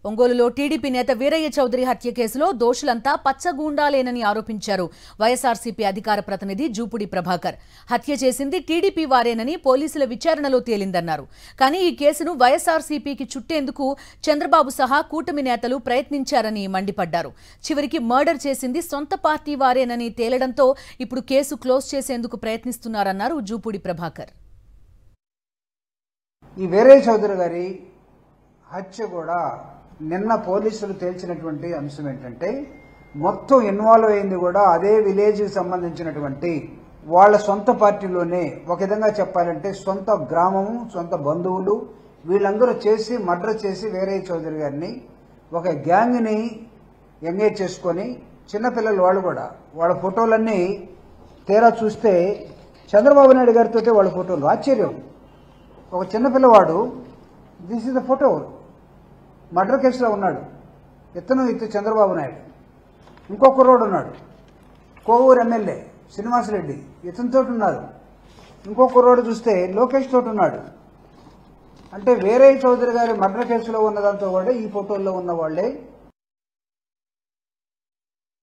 ఒంగోలులో టీడీపీ నేత వీరయ్య చౌదరి హత్య కేసులో దోషులంతా పచ్చగూండాలేనని ఆరోపించారు వైఎస్ఆర్సీపీ అధికార ప్రతినిధి జూపుడి ప్రభాకర్. హత్య చేసింది టీడీపీ వారేనని పోలీసుల విచారణలో తేలిందన్నారు. కానీ ఈ కేసును వైఎస్ఆర్సీపీకి చుట్టేందుకు చంద్రబాబు సహా కూటమి నేతలు ప్రయత్నించారని మండిపడ్డారు. చివరికి మర్డర్ చేసింది సొంత పార్టీ వారేనని తేలడంతో ఇప్పుడు కేసు క్లోజ్ చేసేందుకు ప్రయత్నిస్తున్నారన్నారు జూపుడి ప్రభాకర్. ఈ వీరయ్య చౌదరి గారి హత్య కూడా నిన్న పోలీసులు తేల్చినటువంటి అంశం ఏంటంటే మొత్తం ఇన్వాల్వ్ అయింది కూడా అదే విలేజ్కి సంబంధించినటువంటి వాళ్ళ సొంత పార్టీలోనే. ఒక విధంగా చెప్పాలంటే సొంత గ్రామము, సొంత బంధువులు వీళ్ళందరూ చేసి మర్డర్ చేసి వీరయ్య చౌదరి గారిని ఒక గ్యాంగ్ని ఎంగేజ్ చేసుకొని చిన్నపిల్లలు వాళ్ళు కూడా వాళ్ళ ఫోటోలన్నీ తీరా చూస్తే చంద్రబాబు నాయుడు గారితో వాళ్ళ ఫోటోలు. ఆశ్చర్యం, ఒక చిన్నపిల్లవాడు this is the photo murder కేసులో ఉన్నాడు. ఇతను చంద్రబాబు నాయుడు. ఇంకో కుర్రోడు ఉన్నాడు, కోవూరు ఎమ్మెల్యే శ్రీనివాసరెడ్డి, ఇతనితో ఉన్నారు. ఇంకో కుర్రోడు చూస్తే లోకేష్ తోటి ఉన్నాడు. అంటే వీరయ్య చౌదరి గారి మర్డర్ కేసులో ఉన్నదంతా కూడా ఈ ఫోటోల్లో ఉన్న వాళ్లే